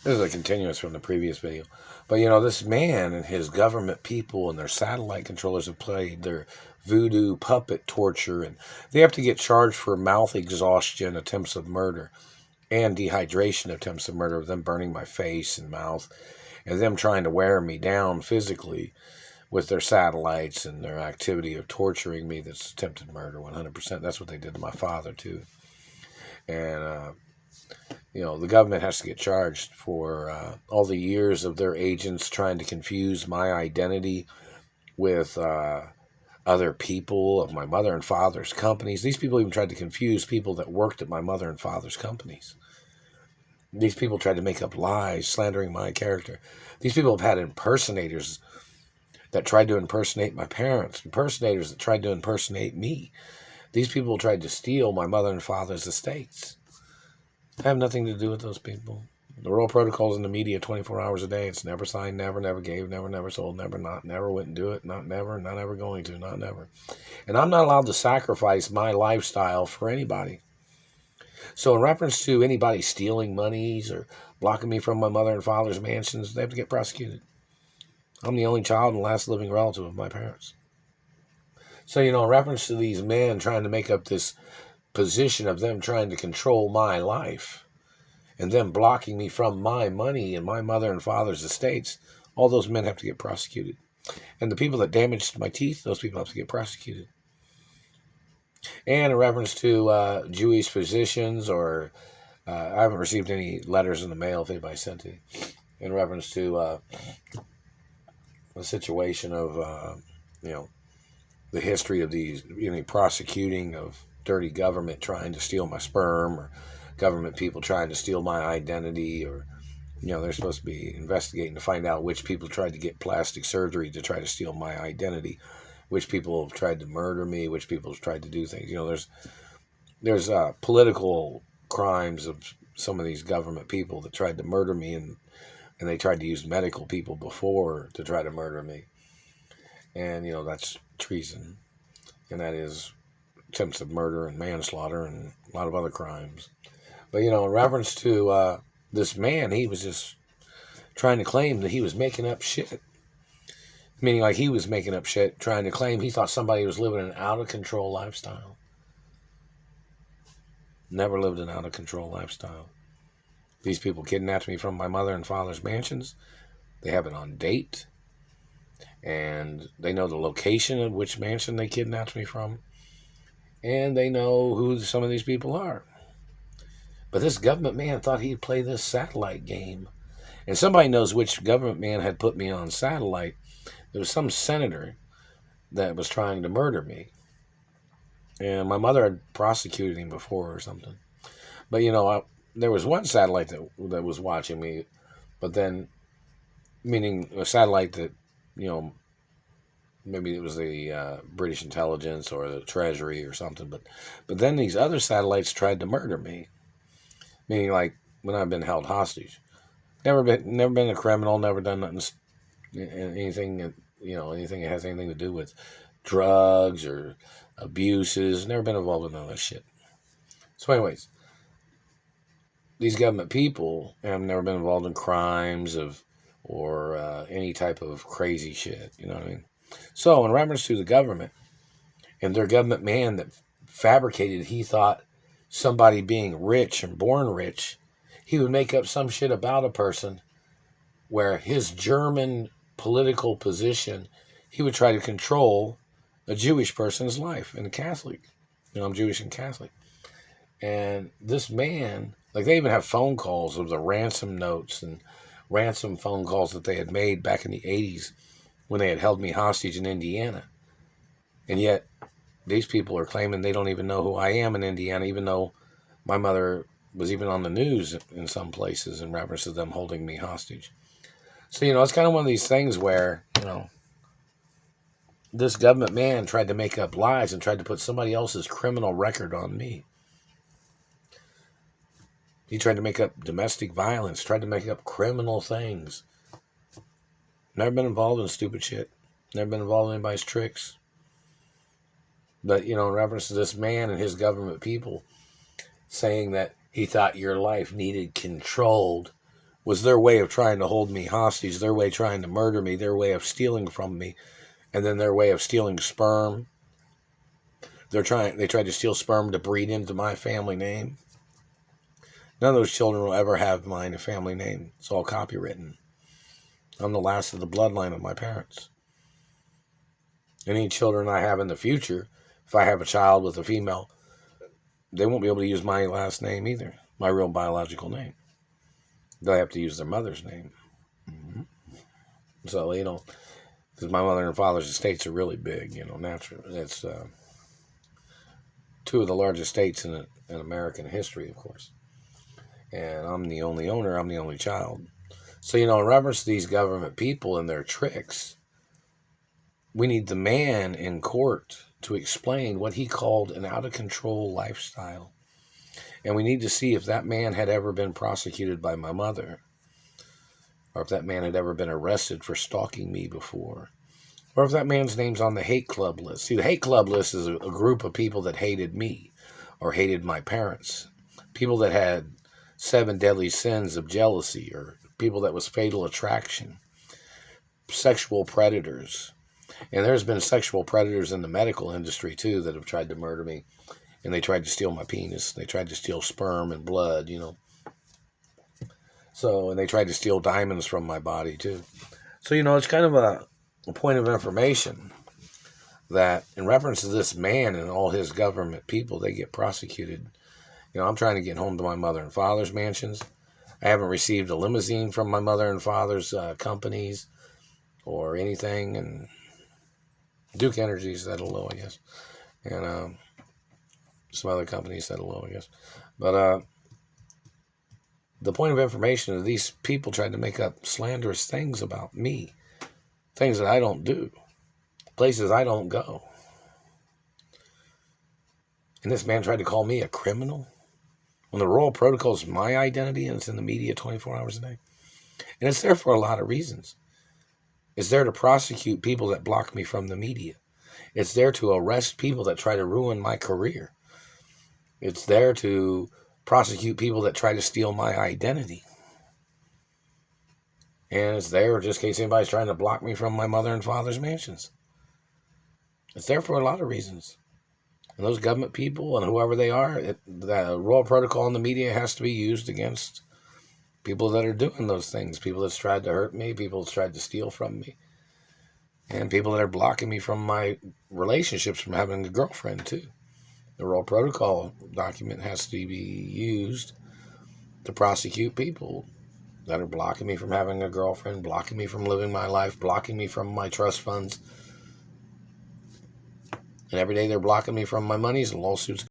This is a continuance from the previous video. But this man and his government people and their satellite controllers have played their voodoo puppet torture, and they have to get charged for mouth exhaustion, attempts of murder, and dehydration attempts of murder, of them burning my face and mouth, and them trying to wear me down physically with their satellites and their activity of torturing me. That's attempted murder, 100%. That's what they did to my father, too. And, the government has to get charged for all the years of their agents trying to confuse my identity with other people of my mother and father's companies. These people even tried to confuse people that worked at my mother and father's companies. These people tried to make up lies, slandering my character. These people have had impersonators that tried to impersonate my parents, impersonators that tried to impersonate me. These people tried to steal my mother and father's estates. I have nothing to do with those people. The Royal Protocol's in the media 24 hours a day. It's never signed, never gave, never sold, never went and do it, not ever going to, not never. And I'm not allowed to sacrifice my lifestyle for anybody. So in reference to anybody stealing monies or blocking me from my mother and father's mansions, they have to get prosecuted. I'm the only child and last living relative of my parents. So, in reference to these men trying to make up this position of them trying to control my life and them blocking me from my money and my mother and father's estates, all those men have to get prosecuted. And the people that damaged my teeth, those people have to get prosecuted. And in reference to Jewish physicians, or I haven't received any letters in the mail if anybody sent it, in reference to the situation of, the history of these, prosecuting of dirty government trying to steal my sperm, or government people trying to steal my identity, or, they're supposed to be investigating to find out which people tried to get plastic surgery to try to steal my identity, which people have tried to murder me, which people have tried to do things. There's political crimes of some of these government people that tried to murder me, and they tried to use medical people before to try to murder me. And, that's treason. And that is attempts of murder and manslaughter and a lot of other crimes. But, in reference to this man, he was just trying to claim that he was making up shit. Meaning like he was making up shit, trying to claim he thought somebody was living an out-of-control lifestyle. Never lived an out-of-control lifestyle. These people kidnapped me from my mother and father's mansions. They have it on date. And they know the location of which mansion they kidnapped me from. And they know who some of these people are. But this government man thought he'd play this satellite game. And somebody knows which government man had put me on satellite. There was some senator that was trying to murder me. And my mother had prosecuted him before or something. But, there was one satellite that was watching me. But then, meaning a satellite that, maybe it was the British intelligence or the Treasury or something. But then these other satellites tried to murder me. Meaning like when I've been held hostage. Never been a criminal, never done nothing, anything that, anything that has anything to do with drugs or abuses. Never been involved in none of that shit. So anyways, these government people have never been involved in crimes or any type of crazy shit. You know what I mean? So in reference to the government and their government man that fabricated, he thought somebody being rich and born rich, he would make up some shit about a person where his German political position, he would try to control a Jewish person's life and a Catholic. I'm Jewish and Catholic. And this man, like they even have phone calls of the ransom notes and ransom phone calls that they had made back in the 80s when they had held me hostage in Indiana. And yet these people are claiming they don't even know who I am in Indiana, even though my mother was even on the news in some places in reference to them holding me hostage. So, it's kind of one of these things where, this government man tried to make up lies and tried to put somebody else's criminal record on me. He tried to make up domestic violence, tried to make up criminal things. Never been involved in stupid shit. Never been involved in anybody's tricks. But, in reference to this man and his government people saying that he thought your life needed controlled was their way of trying to hold me hostage, their way of trying to murder me, their way of stealing from me, and then their way of stealing sperm. They tried to steal sperm to breed into my family name. None of those children will ever have mine a family name. It's all copywritten. I'm the last of the bloodline of my parents. Any children I have in the future, if I have a child with a female, they won't be able to use my last name either, my real biological name. They'll have to use their mother's name. Mm-hmm. So, because my mother and father's estates are really big, naturally. It's two of the largest states in American history, of course. And I'm the only owner, I'm the only child. So, in reference to these government people and their tricks, we need the man in court to explain what he called an out-of-control lifestyle. And we need to see if that man had ever been prosecuted by my mother, or if that man had ever been arrested for stalking me before, or if that man's name's on the hate club list. See, the hate club list is a group of people that hated me or hated my parents, people that had 7 deadly sins of jealousy, or people that was fatal attraction, sexual predators. And there's been sexual predators in the medical industry, too, that have tried to murder me. And they tried to steal my penis. They tried to steal sperm and blood, So, and they tried to steal diamonds from my body, too. So, it's kind of a point of information that in reference to this man and all his government people, they get prosecuted. I'm trying to get home to my mother and father's mansions. I haven't received a limousine from my mother and father's companies or anything. And Duke Energy said hello, I guess. And some other companies said hello, I guess. But the point of information is these people tried to make up slanderous things about me. Things that I don't do. Places I don't go. And this man tried to call me a criminal when the Royal Protocol is my identity and it's in the media 24 hours a day. And it's there for a lot of reasons. It's there to prosecute people that block me from the media. It's there to arrest people that try to ruin my career. It's there to prosecute people that try to steal my identity. And it's there just in case anybody's trying to block me from my mother and father's mansions. It's there for a lot of reasons. And those government people and whoever they are, the Royal Protocol in the media has to be used against people that are doing those things. People that's tried to hurt me, people that's tried to steal from me. And people that are blocking me from my relationships from having a girlfriend, too. The Royal Protocol document has to be used to prosecute people that are blocking me from having a girlfriend, blocking me from living my life, blocking me from my trust funds. And every day they're blocking me from my monies and lawsuits